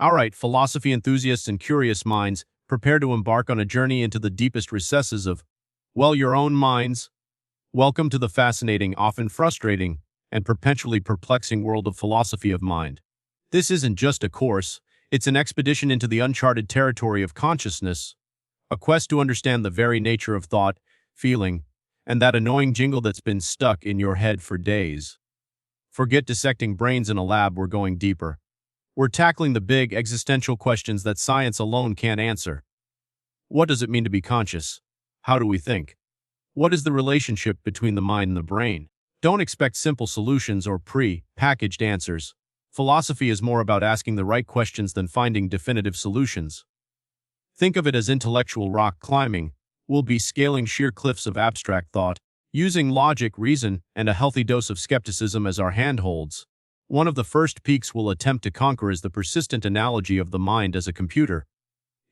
All right, philosophy enthusiasts and curious minds, prepare to embark on a journey into the deepest recesses of, well, your own minds. Welcome to the fascinating, often frustrating, and perpetually perplexing world of philosophy of mind. This isn't just a course, it's an expedition into the uncharted territory of consciousness, a quest to understand the very nature of thought, feeling, and that annoying jingle that's been stuck in your head for days. Forget dissecting brains in a lab, we're going deeper. We're tackling the big existential questions that science alone can't answer. What does it mean to be conscious? How do we think? What is the relationship between the mind and the brain? Don't expect simple solutions or pre-packaged answers. Philosophy is more about asking the right questions than finding definitive solutions. Think of it as intellectual rock climbing. We'll be scaling sheer cliffs of abstract thought, using logic, reason, and a healthy dose of skepticism as our handholds. One of the first peaks we'll attempt to conquer is the persistent analogy of the mind as a computer.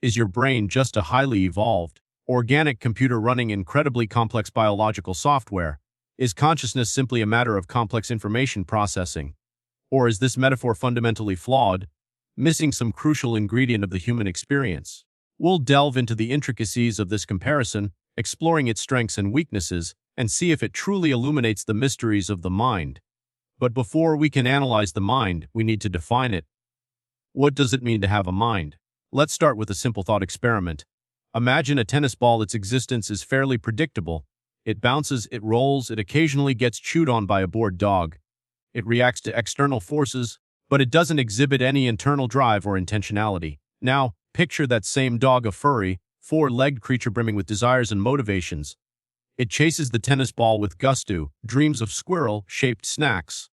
Is your brain just a highly evolved, organic computer running incredibly complex biological software? Is consciousness simply a matter of complex information processing? Or is this metaphor fundamentally flawed, missing some crucial ingredient of the human experience? We'll delve into the intricacies of this comparison, exploring its strengths and weaknesses, and see if it truly illuminates the mysteries of the mind. But before we can analyze the mind, we need to define it. What does it mean to have a mind? Let's start with a simple thought experiment. Imagine a tennis ball. Its existence is fairly predictable. It bounces, it rolls, it occasionally gets chewed on by a bored dog. It reacts to external forces, but it doesn't exhibit any internal drive or intentionality. Now, picture that same dog, a furry, four-legged creature brimming with desires and motivations. It chases the tennis ball with gusto, dreams of squirrel-shaped snacks,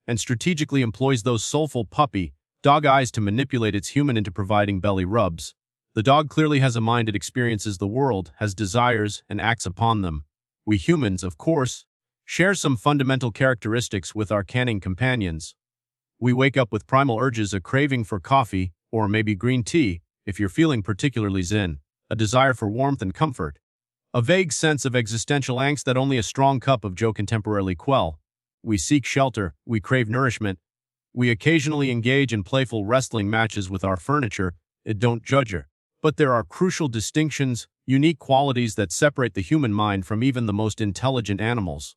and strategically employs those soulful puppy, dog eyes to manipulate its human into providing belly rubs. The dog clearly has a mind. It experiences the world, has desires, and acts upon them. We humans, of course, share some fundamental characteristics with our canine companions. We wake up with primal urges, a craving for coffee, or maybe green tea, if you're feeling particularly zen, a desire for warmth and comfort, a vague sense of existential angst that only a strong cup of joe can temporarily quell. We seek shelter, we crave nourishment, we occasionally engage in playful wrestling matches with our furniture. Don't judge her. But there are crucial distinctions, unique qualities that separate the human mind from even the most intelligent animals.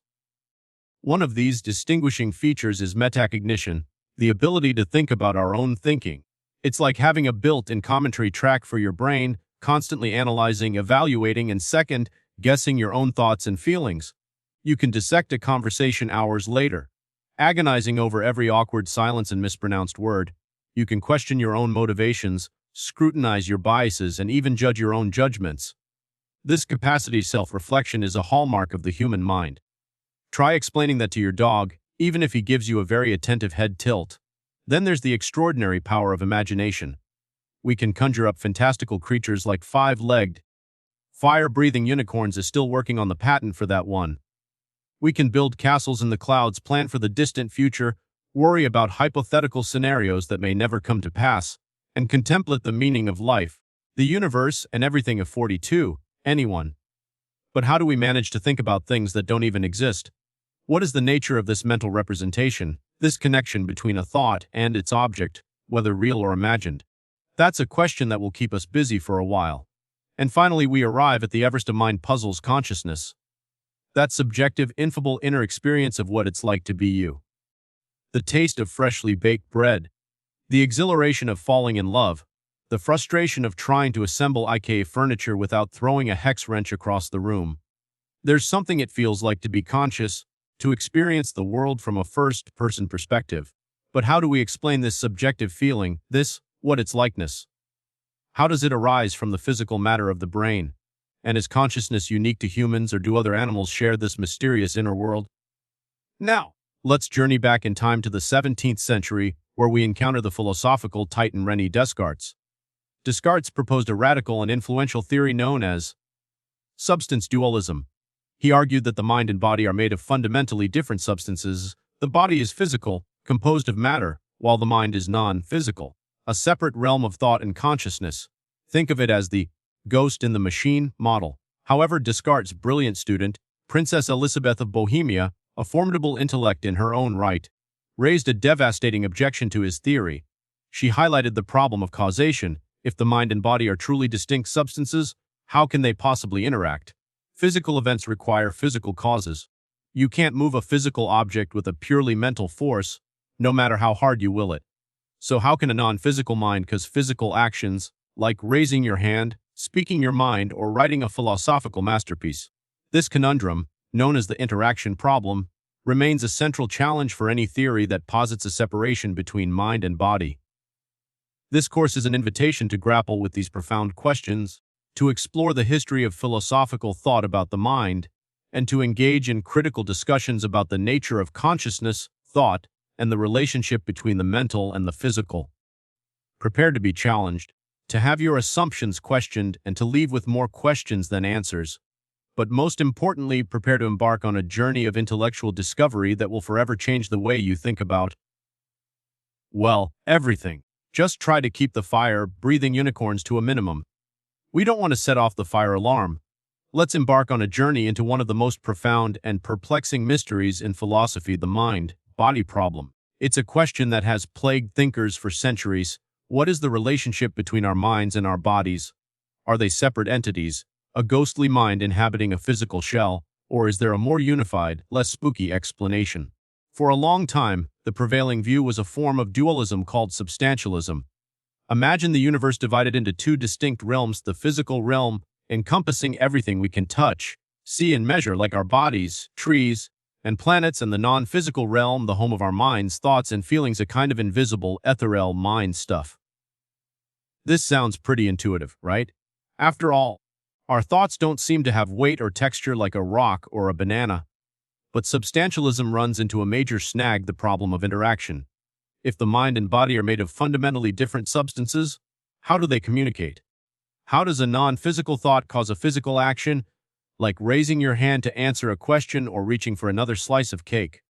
One of these distinguishing features is metacognition, the ability to think about our own thinking. It's like having a built-in commentary track for your brain, constantly analyzing, evaluating, and second-guessing your own thoughts and feelings. You can dissect a conversation hours later, agonizing over every awkward silence and mispronounced word. You can question your own motivations, scrutinize your biases, and even judge your own judgments. This capacity for self-reflection is a hallmark of the human mind. Try explaining that to your dog, even if he gives you a very attentive head tilt. Then there's the extraordinary power of imagination. We can conjure up fantastical creatures like five-legged, fire-breathing unicorns. Is still working on the patent for that one. We can build castles in the clouds, plan for the distant future, worry about hypothetical scenarios that may never come to pass, and contemplate the meaning of life, the universe, and everything of 42, anyone. But how do we manage to think about things that don't even exist? What is the nature of this mental representation, this connection between a thought and its object, whether real or imagined? That's a question that will keep us busy for a while. And finally, we arrive at the Everest of mind puzzles: consciousness. That subjective, ineffable inner experience of what it's like to be you. The taste of freshly baked bread. The exhilaration of falling in love. The frustration of trying to assemble IKEA furniture without throwing a hex wrench across the room. There's something it feels like to be conscious, to experience the world from a first-person perspective. But how do we explain this subjective feeling, this, what it's likeness? How does it arise from the physical matter of the brain? And is consciousness unique to humans, or do other animals share this mysterious inner world? Now, let's journey back in time to the 17th century, where we encounter the philosophical titan René Descartes. Descartes proposed a radical and influential theory known as substance dualism. He argued that the mind and body are made of fundamentally different substances. The body is physical, composed of matter, while the mind is non-physical, a separate realm of thought and consciousness. Think of it as the ghost in the machine model. However, Descartes' brilliant student, Princess Elizabeth of Bohemia, a formidable intellect in her own right, raised a devastating objection to his theory. She highlighted the problem of causation. If the mind and body are truly distinct substances, how can they possibly interact? Physical events require physical causes. You can't move a physical object with a purely mental force, no matter how hard you will it. So how can a non-physical mind cause physical actions, like raising your hand, speaking your mind, or writing a philosophical masterpiece? This conundrum, known as the interaction problem, remains a central challenge for any theory that posits a separation between mind and body. This course is an invitation to grapple with these profound questions, to explore the history of philosophical thought about the mind, and to engage in critical discussions about the nature of consciousness, thought, and the relationship between the mental and the physical. Prepare to be challenged, to have your assumptions questioned, and to leave with more questions than answers. But most importantly, prepare to embark on a journey of intellectual discovery that will forever change the way you think about, well, everything. Just try to keep the fire-breathing unicorns to a minimum. We don't want to set off the fire alarm. Let's embark on a journey into one of the most profound and perplexing mysteries in philosophy, the mind-body problem. It's a question that has plagued thinkers for centuries. What is the relationship between our minds and our bodies? Are they separate entities, a ghostly mind inhabiting a physical shell, or is there a more unified, less spooky explanation? For a long time, the prevailing view was a form of dualism called substantialism. Imagine the universe divided into two distinct realms: the physical realm, encompassing everything we can touch, see, and measure, like our bodies, trees, and planets, and the non-physical realm, the home of our minds, thoughts, and feelings, a kind of invisible, ethereal mind stuff. This sounds pretty intuitive, right? After all, our thoughts don't seem to have weight or texture like a rock or a banana. But substantialism runs into a major snag: the problem of interaction. If the mind and body are made of fundamentally different substances, how do they communicate? How does a non-physical thought cause a physical action, like raising your hand to answer a question or reaching for another slice of cake?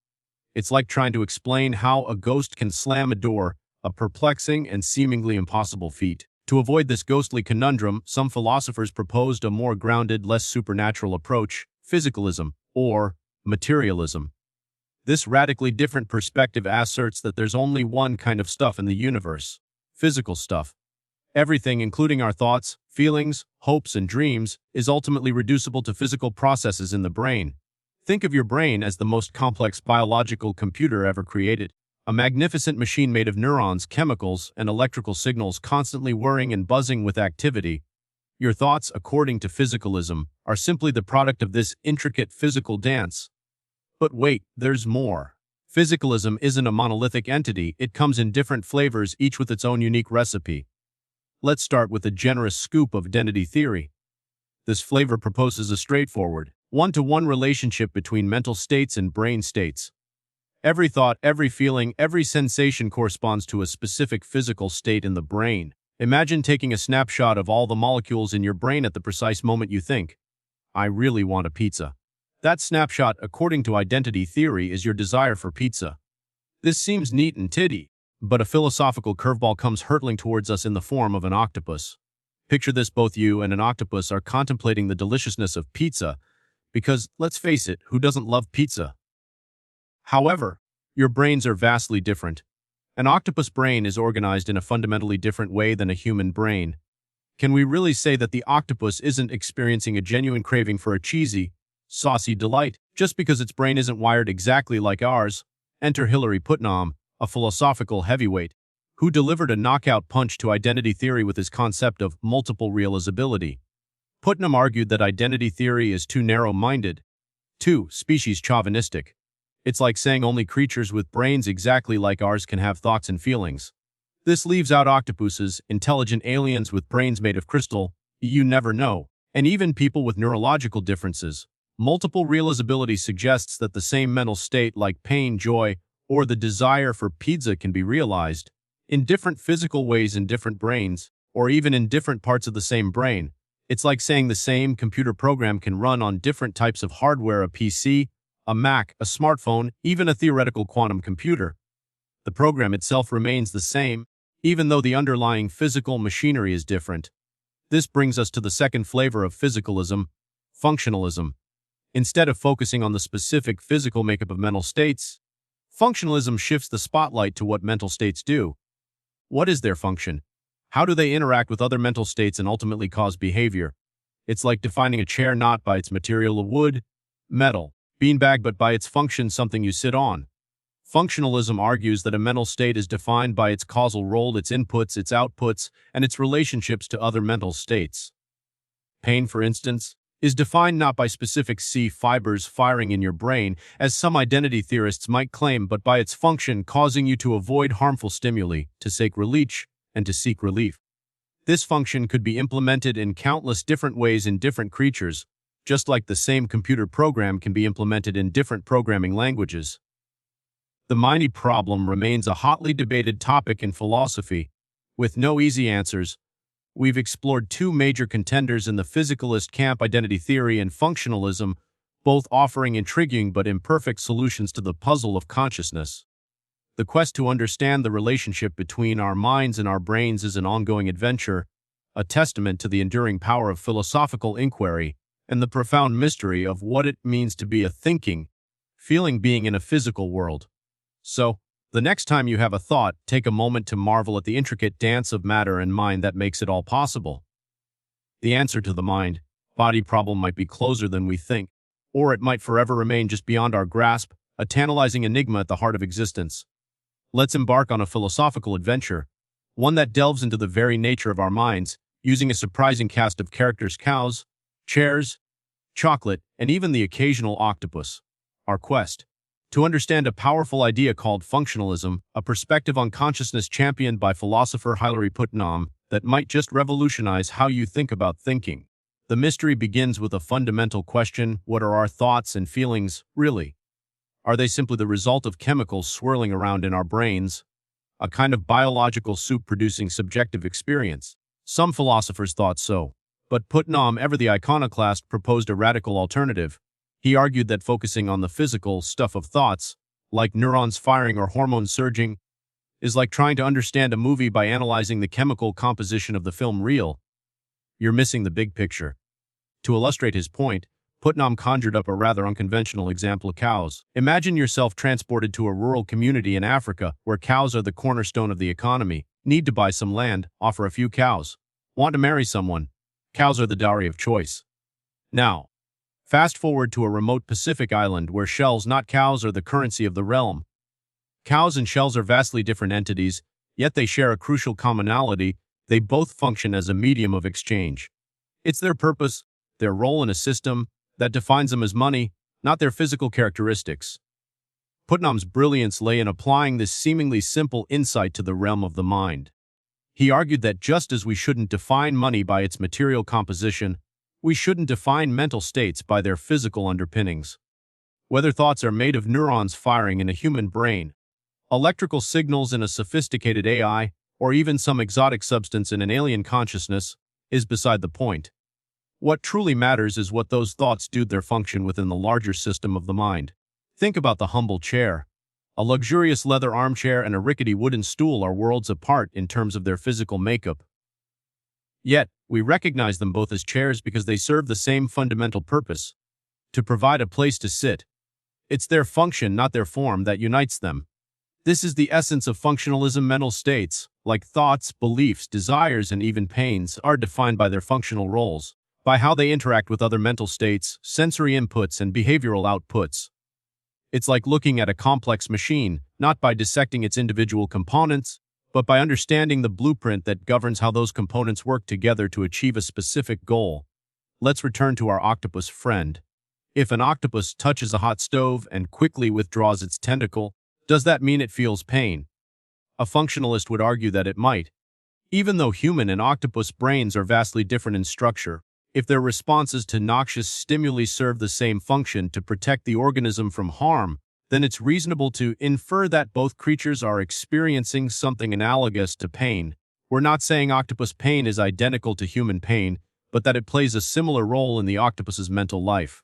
It's like trying to explain how a ghost can slam a door, a perplexing and seemingly impossible feat. To avoid this ghostly conundrum, some philosophers proposed a more grounded, less supernatural approach: physicalism, or materialism. This radically different perspective asserts that there's only one kind of stuff in the universe: physical stuff. Everything, including our thoughts, feelings, hopes, and dreams, is ultimately reducible to physical processes in the brain. Think of your brain as the most complex biological computer ever created. A magnificent machine made of neurons, chemicals, and electrical signals constantly whirring and buzzing with activity. Your thoughts, according to physicalism, are simply the product of this intricate physical dance. But wait, there's more. Physicalism isn't a monolithic entity. It comes in different flavors, each with its own unique recipe. Let's start with a generous scoop of identity theory. This flavor proposes a straightforward, one-to-one relationship between mental states and brain states. Every thought, every feeling, every sensation corresponds to a specific physical state in the brain. Imagine taking a snapshot of all the molecules in your brain at the precise moment you think, "I really want a pizza." That snapshot, according to identity theory, is your desire for pizza. This seems neat and tidy, but a philosophical curveball comes hurtling towards us in the form of an octopus. Picture this: both you and an octopus are contemplating the deliciousness of pizza, because, let's face it, who doesn't love pizza? However, your brains are vastly different. An octopus brain is organized in a fundamentally different way than a human brain. Can we really say that the octopus isn't experiencing a genuine craving for a cheesy, saucy delight just because its brain isn't wired exactly like ours? Enter Hilary Putnam, a philosophical heavyweight, who delivered a knockout punch to identity theory with his concept of multiple realizability. Putnam argued that identity theory is too narrow-minded, too species-chauvinistic. It's like saying only creatures with brains exactly like ours can have thoughts and feelings. This leaves out octopuses, intelligent aliens with brains made of crystal, you never know, and even people with neurological differences. Multiple realizability suggests that the same mental state, like pain, joy, or the desire for pizza, can be realized in different physical ways in different brains, or even in different parts of the same brain. It's like saying the same computer program can run on different types of hardware: a PC, a Mac, a smartphone, even a theoretical quantum computer. The program itself remains the same, even though the underlying physical machinery is different. This brings us to the second flavor of physicalism: functionalism. Instead of focusing on the specific physical makeup of mental states, functionalism shifts the spotlight to what mental states do. What is their function? How do they interact with other mental states and ultimately cause behavior? It's like defining a chair not by its material of wood, metal, beanbag, but by its function, something you sit on. Functionalism argues that a mental state is defined by its causal role, its inputs, its outputs, and its relationships to other mental states. Pain, for instance, is defined not by specific C fibers firing in your brain, as some identity theorists might claim, but by its function causing you to avoid harmful stimuli, to seek relief, and to seek relief. This function could be implemented in countless different ways in different creatures, just like the same computer program can be implemented in different programming languages. The money problem remains a hotly debated topic in philosophy, with no easy answers. We've explored two major contenders in the physicalist camp, identity theory and functionalism, both offering intriguing but imperfect solutions to the puzzle of consciousness. The quest to understand the relationship between our minds and our brains is an ongoing adventure, a testament to the enduring power of philosophical inquiry and the profound mystery of what it means to be a thinking, feeling being in a physical world. So, the next time you have a thought, take a moment to marvel at the intricate dance of matter and mind that makes it all possible. The answer to the mind-body problem might be closer than we think, or it might forever remain just beyond our grasp, a tantalizing enigma at the heart of existence. Let's embark on a philosophical adventure, one that delves into the very nature of our minds, using a surprising cast of characters: cows, chairs, chocolate, and even the occasional octopus. Our quest to understand a powerful idea called functionalism, a perspective on consciousness championed by philosopher Hilary Putnam, that might just revolutionize how you think about thinking. The mystery begins with a fundamental question: what are our thoughts and feelings, really? Are they simply the result of chemicals swirling around in our brains, a kind of biological soup producing subjective experience? Some philosophers thought so, but Putnam, ever the iconoclast, proposed a radical alternative. He argued that focusing on the physical stuff of thoughts, like neurons firing or hormones surging, is like trying to understand a movie by analyzing the chemical composition of the film reel. You're missing the big picture. To illustrate his point, Putnam conjured up a rather unconventional example of cows. Imagine yourself transported to a rural community in Africa where cows are the cornerstone of the economy. Need to buy some land, offer a few cows. Want to marry someone? Cows are the dowry of choice. Now, fast forward to a remote Pacific island where shells, not cows, are the currency of the realm. Cows and shells are vastly different entities, yet they share a crucial commonality: they both function as a medium of exchange. It's their purpose, their role in a system, that defines them as money, not their physical characteristics. Putnam's brilliance lay in applying this seemingly simple insight to the realm of the mind. He argued that just as we shouldn't define money by its material composition, we shouldn't define mental states by their physical underpinnings. Whether thoughts are made of neurons firing in a human brain, electrical signals in a sophisticated AI, or even some exotic substance in an alien consciousness, is beside the point. What truly matters is what those thoughts do, their function within the larger system of the mind. Think about the humble chair. A luxurious leather armchair and a rickety wooden stool are worlds apart in terms of their physical makeup. Yet, we recognize them both as chairs because they serve the same fundamental purpose: to provide a place to sit. It's their function, not their form, that unites them. This is the essence of functionalism. Mental states, like thoughts, beliefs, desires, and even pains, are defined by their functional roles, by how they interact with other mental states, sensory inputs, and behavioral outputs. It's like looking at a complex machine, not by dissecting its individual components, but by understanding the blueprint that governs how those components work together to achieve a specific goal. Let's return to our octopus friend. If an octopus touches a hot stove and quickly withdraws its tentacle, does that mean it feels pain? A functionalist would argue that it might. Even though human and octopus brains are vastly different in structure, if their responses to noxious stimuli serve the same function, to protect the organism from harm, then it's reasonable to infer that both creatures are experiencing something analogous to pain. We're not saying octopus pain is identical to human pain, but that it plays a similar role in the octopus's mental life.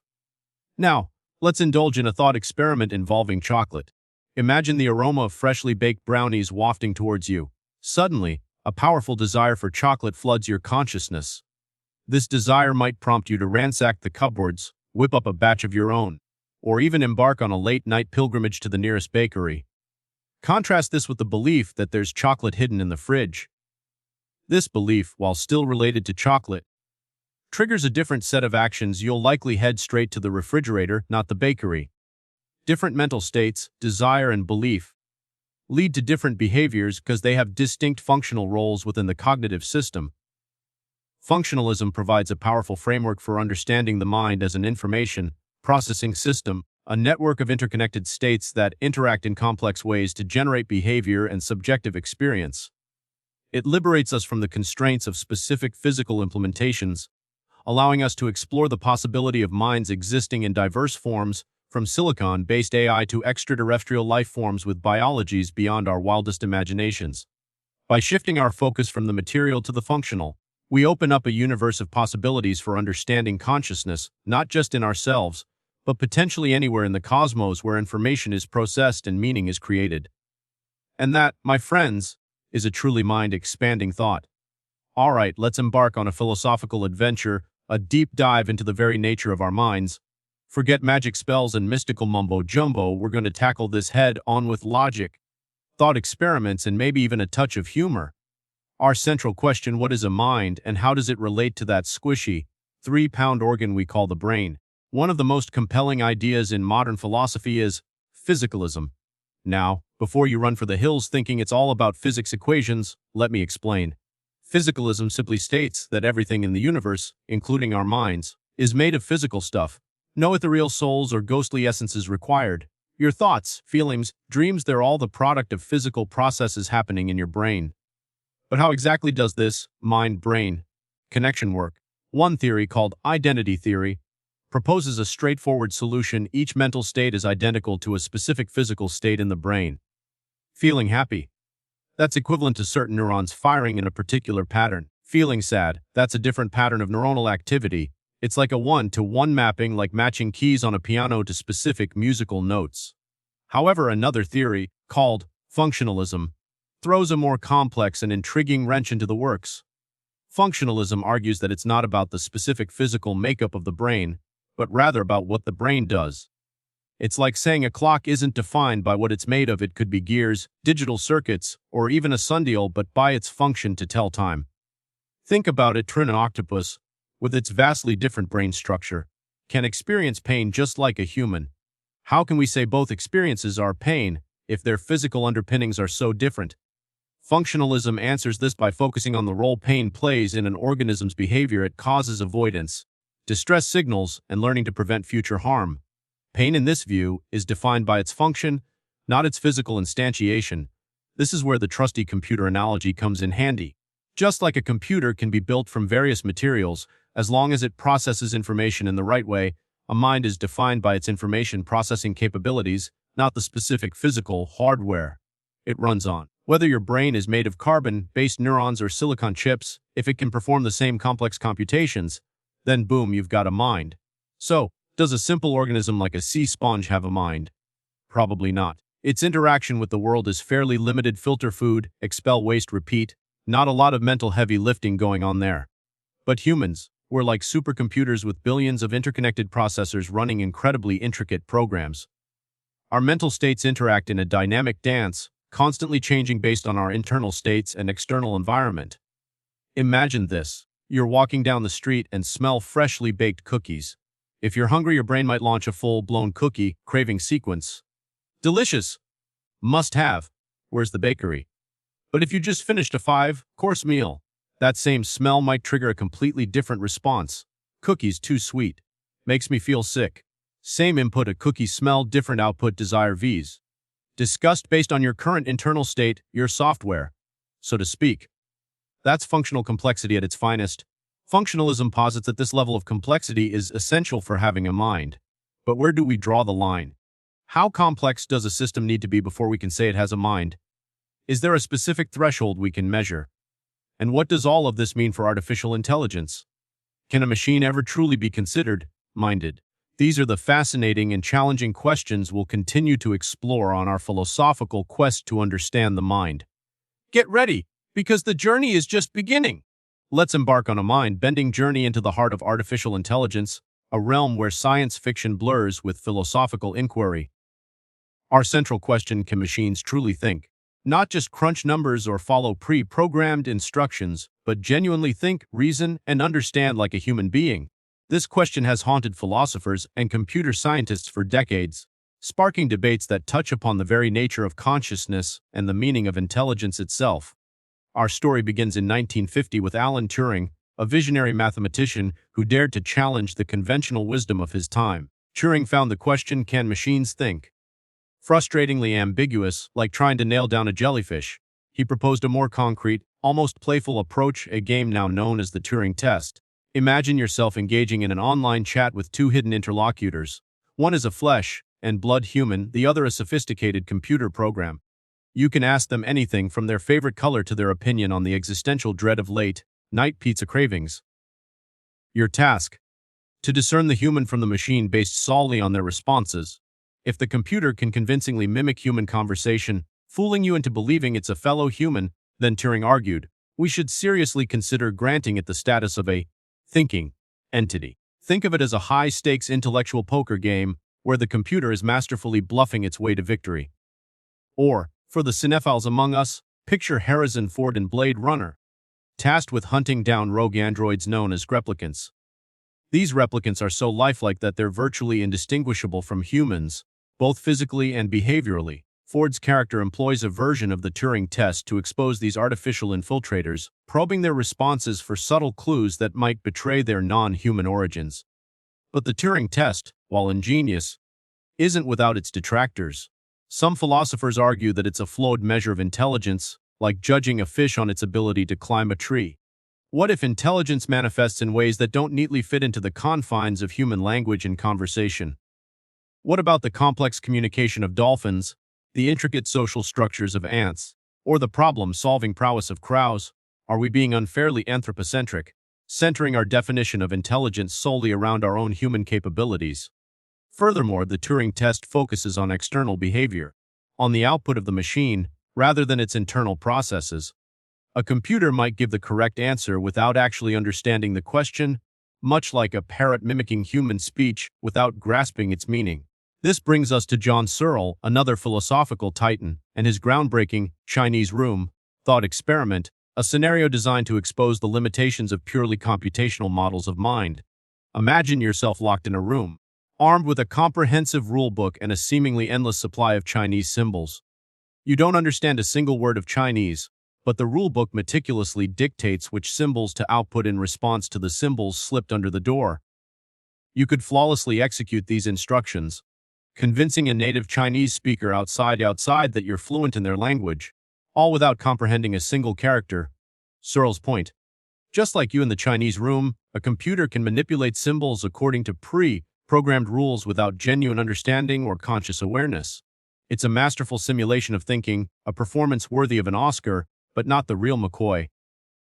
Now, let's indulge in a thought experiment involving chocolate. Imagine the aroma of freshly baked brownies wafting towards you. Suddenly, a powerful desire for chocolate floods your consciousness. This desire might prompt you to ransack the cupboards, whip up a batch of your own, or even embark on a late-night pilgrimage to the nearest bakery. Contrast this with the belief that there's chocolate hidden in the fridge. This belief, while still related to chocolate, triggers a different set of actions. You'll likely head straight to the refrigerator, not the bakery. Different mental states, desire and belief, lead to different behaviors because they have distinct functional roles within the cognitive system. Functionalism provides a powerful framework for understanding the mind as an information processing system, a network of interconnected states that interact in complex ways to generate behavior and subjective experience. It liberates us from the constraints of specific physical implementations, allowing us to explore the possibility of minds existing in diverse forms, from silicon-based AI to extraterrestrial life forms with biologies beyond our wildest imaginations. By shifting our focus from the material to the functional, we open up a universe of possibilities for understanding consciousness, not just in ourselves, but potentially anywhere in the cosmos where information is processed and meaning is created. And that, my friends, is a truly mind-expanding thought. All right, let's embark on a philosophical adventure, a deep dive into the very nature of our minds. Forget magic spells and mystical mumbo-jumbo. We're going to tackle this head-on with logic, thought experiments, and maybe even a touch of humor. Our central question: what is a mind, and how does it relate to that squishy, 3-pound organ we call the brain? One of the most compelling ideas in modern philosophy is physicalism. Now, before you run for the hills thinking it's all about physics equations, let me explain. Physicalism simply states that everything in the universe, including our minds, is made of physical stuff. No ethereal souls or ghostly essences required. Your thoughts, feelings, dreams, they're all the product of physical processes happening in your brain. But how exactly does this mind-brain connection work? One theory, called identity theory, proposes a straightforward solution. Each mental state is identical to a specific physical state in the brain. Feeling happy, that's equivalent to certain neurons firing in a particular pattern. Feeling sad, that's a different pattern of neuronal activity. It's like a one-to-one mapping, like matching keys on a piano to specific musical notes. However, another theory, called functionalism, throws a more complex and intriguing wrench into the works. Functionalism argues that it's not about the specific physical makeup of the brain, but rather about what the brain does. It's like saying a clock isn't defined by what it's made of. It could be gears, digital circuits, or even a sundial, but by its function to tell time. Think about it. An octopus, with its vastly different brain structure, can experience pain just like a human. How can we say both experiences are pain if their physical underpinnings are so different? Functionalism answers this by focusing on the role pain plays in an organism's behavior. It causes avoidance, distress signals, and learning to prevent future harm. Pain, in this view, is defined by its function, not its physical instantiation. This is where the trusty computer analogy comes in handy. Just like a computer can be built from various materials, as long as it processes information in the right way, a mind is defined by its information processing capabilities, not the specific physical hardware it runs on. Whether your brain is made of carbon-based neurons or silicon chips, if it can perform the same complex computations, then boom, you've got a mind. So, does a simple organism like a sea sponge have a mind? Probably not. Its interaction with the world is fairly limited. Filter food, expel waste, repeat. Not a lot of mental heavy lifting going on there. But humans, we're like supercomputers with billions of interconnected processors running incredibly intricate programs. Our mental states interact in a dynamic dance, constantly changing based on our internal states and external environment. Imagine this. You're walking down the street and smell freshly baked cookies. If you're hungry, your brain might launch a full-blown cookie craving sequence. Delicious. Must have. Where's the bakery? But if you just finished a 5-course meal, that same smell might trigger a completely different response. Cookies too sweet. Makes me feel sick. Same input, a cookie smell, different output, desire V's. Disgust based on your current internal state, your software, so to speak. That's functional complexity at its finest. Functionalism posits that this level of complexity is essential for having a mind. But where do we draw the line? How complex does a system need to be before we can say it has a mind? Is there a specific threshold we can measure? And what does all of this mean for artificial intelligence? Can a machine ever truly be considered minded? These are the fascinating and challenging questions we'll continue to explore on our philosophical quest to understand the mind. Get ready, because the journey is just beginning. Let's embark on a mind-bending journey into the heart of artificial intelligence, a realm where science fiction blurs with philosophical inquiry. Our central question: can machines truly think? Not just crunch numbers or follow pre-programmed instructions, but genuinely think, reason, and understand like a human being. This question has haunted philosophers and computer scientists for decades, sparking debates that touch upon the very nature of consciousness and the meaning of intelligence itself. Our story begins in 1950 with Alan Turing, a visionary mathematician who dared to challenge the conventional wisdom of his time. Turing found the question, can machines think, frustratingly ambiguous, like trying to nail down a jellyfish. He proposed a more concrete, almost playful approach, a game now known as the Turing test. Imagine yourself engaging in an online chat with two hidden interlocutors. One is a flesh and blood human, the other a sophisticated computer program. You can ask them anything from their favorite color to their opinion on the existential dread of late-night pizza cravings. Your task: to discern the human from the machine based solely on their responses. If the computer can convincingly mimic human conversation, fooling you into believing it's a fellow human, then Turing argued, we should seriously consider granting it the status of a thinking entity. Think of it as a high-stakes intellectual poker game where the computer is masterfully bluffing its way to victory. Or, for the cinephiles among us, picture Harrison Ford in Blade Runner, tasked with hunting down rogue androids known as replicants. These replicants are so lifelike that they're virtually indistinguishable from humans, both physically and behaviorally. Ford's character employs a version of the Turing test to expose these artificial infiltrators, probing their responses for subtle clues that might betray their non-human origins. But the Turing test, while ingenious, isn't without its detractors. Some philosophers argue that it's a flawed measure of intelligence, like judging a fish on its ability to climb a tree. What if intelligence manifests in ways that don't neatly fit into the confines of human language and conversation? What about the complex communication of dolphins, the intricate social structures of ants, or the problem-solving prowess of crows? Are we being unfairly anthropocentric, centering our definition of intelligence solely around our own human capabilities? Furthermore, the Turing test focuses on external behavior, on the output of the machine, rather than its internal processes. A computer might give the correct answer without actually understanding the question, much like a parrot mimicking human speech without grasping its meaning. This brings us to John Searle, another philosophical titan, and his groundbreaking Chinese room thought experiment, a scenario designed to expose the limitations of purely computational models of mind. Imagine yourself locked in a room, armed with a comprehensive rulebook and a seemingly endless supply of Chinese symbols. You don't understand a single word of Chinese, but the rulebook meticulously dictates which symbols to output in response to the symbols slipped under the door. You could flawlessly execute these instructions, convincing a native Chinese speaker outside that you're fluent in their language, all without comprehending a single character. Searle's point: just like you in the Chinese room, a computer can manipulate symbols according to pre-programmed rules without genuine understanding or conscious awareness. It's a masterful simulation of thinking, a performance worthy of an Oscar, but not the real McCoy.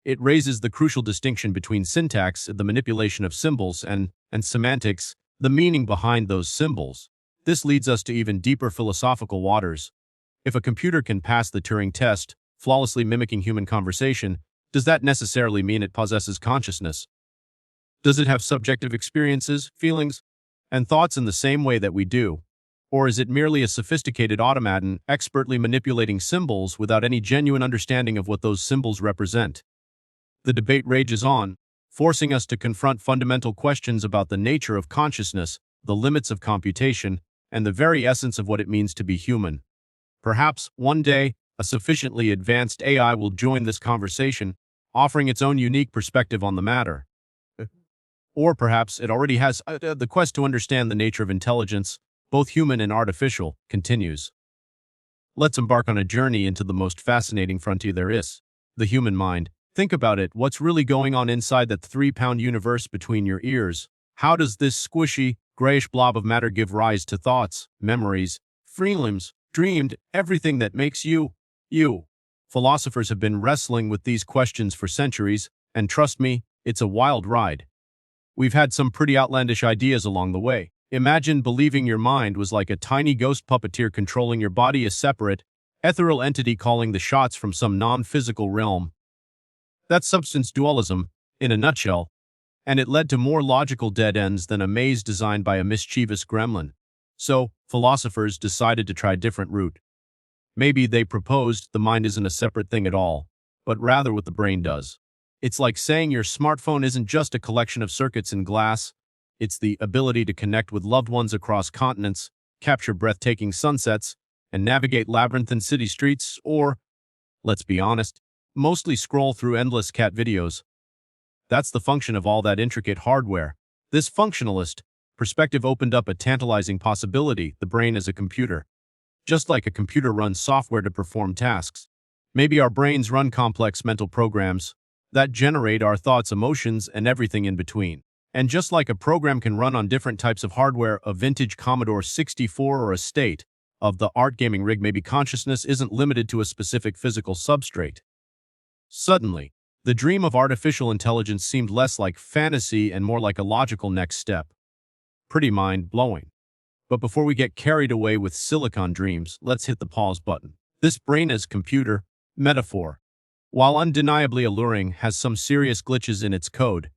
It raises the crucial distinction between syntax, the manipulation of symbols, and semantics, the meaning behind those symbols. This leads us to even deeper philosophical waters. If a computer can pass the Turing test, flawlessly mimicking human conversation, does that necessarily mean it possesses consciousness? Does it have subjective experiences, feelings, and thoughts in the same way that we do? Or is it merely a sophisticated automaton, expertly manipulating symbols without any genuine understanding of what those symbols represent? The debate rages on, forcing us to confront fundamental questions about the nature of consciousness, the limits of computation, and the very essence of what it means to be human. Perhaps, one day, a sufficiently advanced AI will join this conversation, offering its own unique perspective on the matter. Or perhaps it already has. The quest to understand the nature of intelligence, both human and artificial, continues. Let's embark on a journey into the most fascinating frontier there is, the human mind. Think about it, what's really going on inside that 3-pound universe between your ears? How does this squishy, grayish blob of matter give rise to thoughts, memories, feelings, dreamed, everything that makes you, you? Philosophers have been wrestling with these questions for centuries, and trust me, it's a wild ride. We've had some pretty outlandish ideas along the way. Imagine believing your mind was like a tiny ghost puppeteer controlling your body, a separate, ethereal entity calling the shots from some non-physical realm. That's substance dualism, in a nutshell, and it led to more logical dead ends than a maze designed by a mischievous gremlin. So, philosophers decided to try a different route. Maybe they proposed the mind isn't a separate thing at all, but rather what the brain does. It's like saying your smartphone isn't just a collection of circuits in glass, it's the ability to connect with loved ones across continents, capture breathtaking sunsets, and navigate labyrinthine city streets, or, let's be honest, mostly scroll through endless cat videos. That's the function of all that intricate hardware. This functionalist perspective opened up a tantalizing possibility: the brain as a computer. Just like a computer runs software to perform tasks, maybe our brains run complex mental programs that generate our thoughts, emotions, and everything in between. And just like a program can run on different types of hardware, a vintage Commodore 64 or a state of the art gaming rig, maybe consciousness isn't limited to a specific physical substrate. Suddenly, the dream of artificial intelligence seemed less like fantasy and more like a logical next step. Pretty mind-blowing. But before we get carried away with silicon dreams, let's hit the pause button. This brain as computer metaphor, while undeniably alluring, has some serious glitches in its code.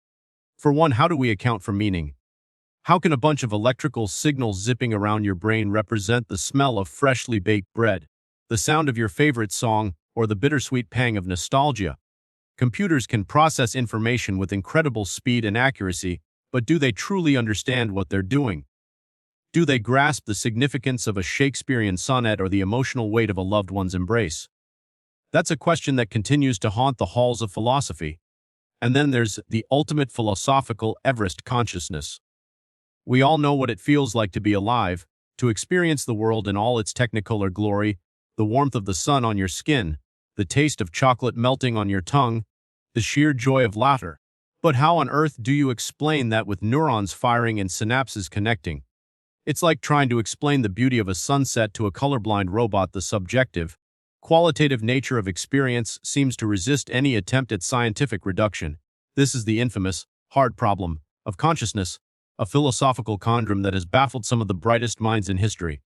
For one, how do we account for meaning? How can a bunch of electrical signals zipping around your brain represent the smell of freshly baked bread, the sound of your favorite song, or the bittersweet pang of nostalgia? Computers can process information with incredible speed and accuracy, but do they truly understand what they're doing? Do they grasp the significance of a Shakespearean sonnet or the emotional weight of a loved one's embrace? That's a question that continues to haunt the halls of philosophy. And then there's the ultimate philosophical Everest consciousness. We all know what it feels like to be alive, to experience the world in all its technicolor glory, the warmth of the sun on your skin, the taste of chocolate melting on your tongue, the sheer joy of laughter. But how on earth do you explain that with neurons firing and synapses connecting? It's like trying to explain the beauty of a sunset to a colorblind robot. The subjective, qualitative nature of experience seems to resist any attempt at scientific reduction. This is the infamous, hard problem of consciousness, a philosophical conundrum that has baffled some of the brightest minds in history.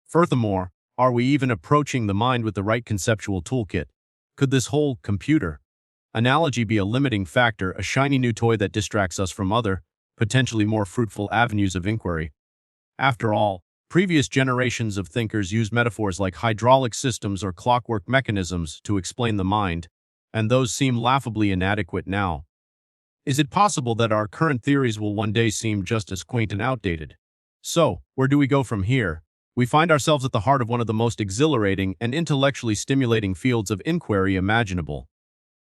Furthermore, are we even approaching the mind with the right conceptual toolkit? Could this whole computer analogy be a limiting factor, a shiny new toy that distracts us from other, potentially more fruitful avenues of inquiry? After all, previous generations of thinkers used metaphors like hydraulic systems or clockwork mechanisms to explain the mind, and those seem laughably inadequate now. Is it possible that our current theories will one day seem just as quaint and outdated? So, where do we go from here? We find ourselves at the heart of one of the most exhilarating and intellectually stimulating fields of inquiry imaginable.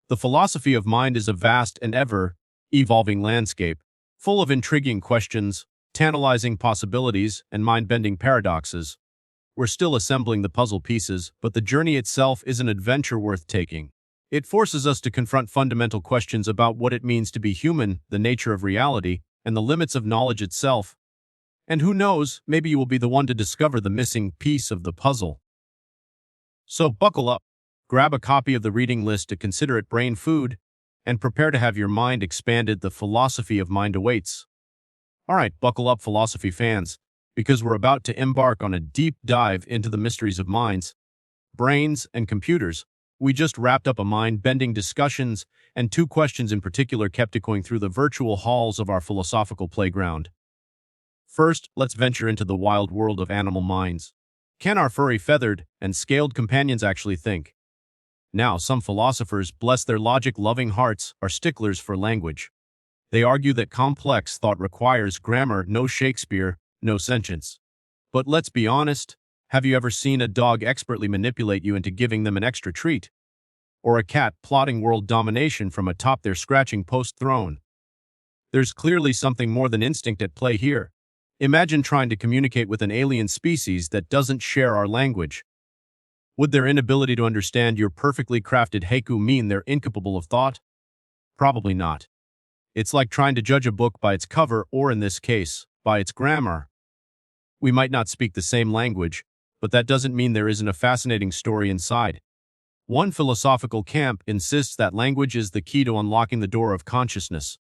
The philosophy of mind is a vast and ever-evolving landscape, full of intriguing questions, tantalizing possibilities, and mind-bending paradoxes. We're still assembling the puzzle pieces, but the journey itself is an adventure worth taking. It forces us to confront fundamental questions about what it means to be human, the nature of reality, and the limits of knowledge itself. And who knows, maybe you will be the one to discover the missing piece of the puzzle. So buckle up, grab a copy of the reading list to consider it brain food, and prepare to have your mind expanded. The philosophy of mind awaits. All right, buckle up, philosophy fans, because we're about to embark on a deep dive into the mysteries of minds, brains, and computers. We just wrapped up a mind-bending discussions, and two questions in particular kept echoing through the virtual halls of our philosophical playground. First, let's venture into the wild world of animal minds. Can our furry, feathered, and scaled companions actually think? Now, some philosophers, bless their logic-loving hearts, are sticklers for language. They argue that complex thought requires grammar, no Shakespeare, no sentience. But let's be honest, have you ever seen a dog expertly manipulate you into giving them an extra treat? Or a cat plotting world domination from atop their scratching post throne? There's clearly something more than instinct at play here. Imagine trying to communicate with an alien species that doesn't share our language. Would their inability to understand your perfectly crafted haiku mean they're incapable of thought? Probably not. It's like trying to judge a book by its cover, or in this case, by its grammar. We might not speak the same language, but that doesn't mean there isn't a fascinating story inside. One philosophical camp insists that language is the key to unlocking the door of consciousness.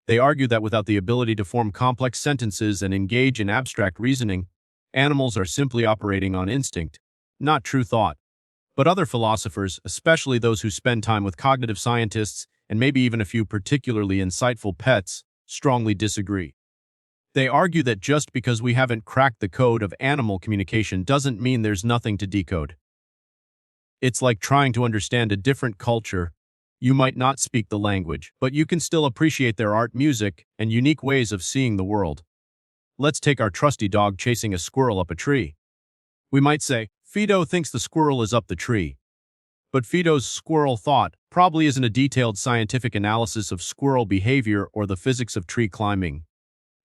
They argue that without the ability to form complex sentences and engage in abstract reasoning, animals are simply operating on instinct, not true thought. But other philosophers, especially those who spend time with cognitive scientists and maybe even a few particularly insightful pets, strongly disagree. They argue that just because we haven't cracked the code of animal communication doesn't mean there's nothing to decode. It's like trying to understand a different culture. You might not speak the language, but you can still appreciate their art, music, and unique ways of seeing the world. Let's take our trusty dog chasing a squirrel up a tree. We might say, Fido thinks the squirrel is up the tree. But Fido's squirrel thought probably isn't a detailed scientific analysis of squirrel behavior or the physics of tree climbing.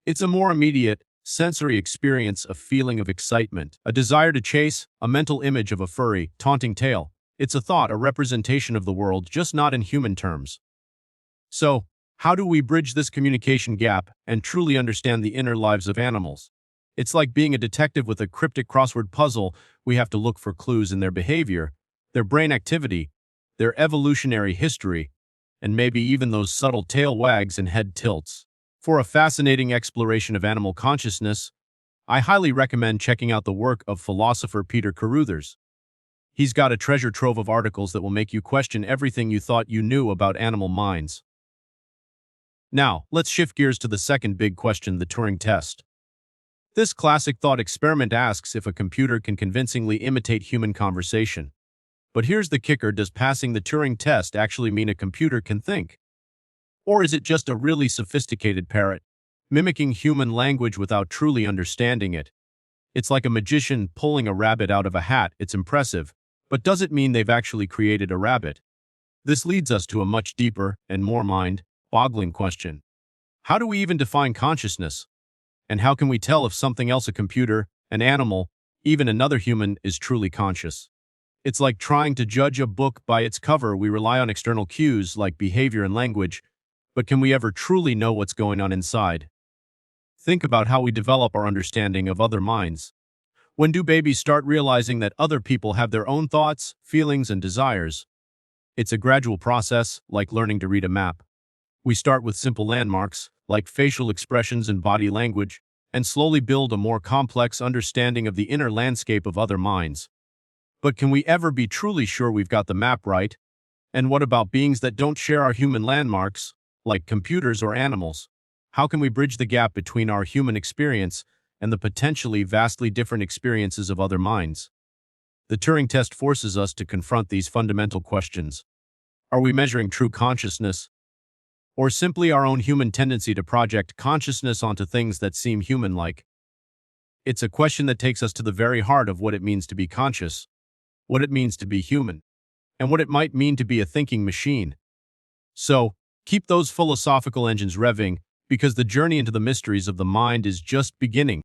It's a more immediate, sensory experience, a feeling of excitement, a desire to chase, a mental image of a furry, taunting tail. It's a thought, a representation of the world, just not in human terms. So, how do we bridge this communication gap and truly understand the inner lives of animals? It's like being a detective with a cryptic crossword puzzle. We have to look for clues in their behavior, their brain activity, their evolutionary history, and maybe even those subtle tail wags and head tilts. For a fascinating exploration of animal consciousness, I highly recommend checking out the work of philosopher Peter Carruthers. He's got a treasure trove of articles that will make you question everything you thought you knew about animal minds. Now, let's shift gears to the second big question, the Turing test. This classic thought experiment asks if a computer can convincingly imitate human conversation. But here's the kicker: does passing the Turing test actually mean a computer can think? Or is it just a really sophisticated parrot, mimicking human language without truly understanding it? It's like a magician pulling a rabbit out of a hat. It's impressive, but does it mean they've actually created a rabbit? This leads us to a much deeper and more mind-boggling question. How do we even define consciousness? And how can we tell if something else, a computer, an animal, even another human, is truly conscious? It's like trying to judge a book by its cover. We rely on external cues like behavior and language, but can we ever truly know what's going on inside? Think about how we develop our understanding of other minds. When do babies start realizing that other people have their own thoughts, feelings, and desires? It's a gradual process, like learning to read a map. We start with simple landmarks, like facial expressions and body language, and slowly build a more complex understanding of the inner landscape of other minds. But can we ever be truly sure we've got the map right? And what about beings that don't share our human landmarks, like computers or animals? How can we bridge the gap between our human experience and the potentially vastly different experiences of other minds? The Turing test forces us to confront these fundamental questions. Are we measuring true consciousness, or simply our own human tendency to project consciousness onto things that seem human-like? It's a question that takes us to the very heart of what it means to be conscious, what it means to be human, and what it might mean to be a thinking machine. So, keep those philosophical engines revving, because the journey into the mysteries of the mind is just beginning.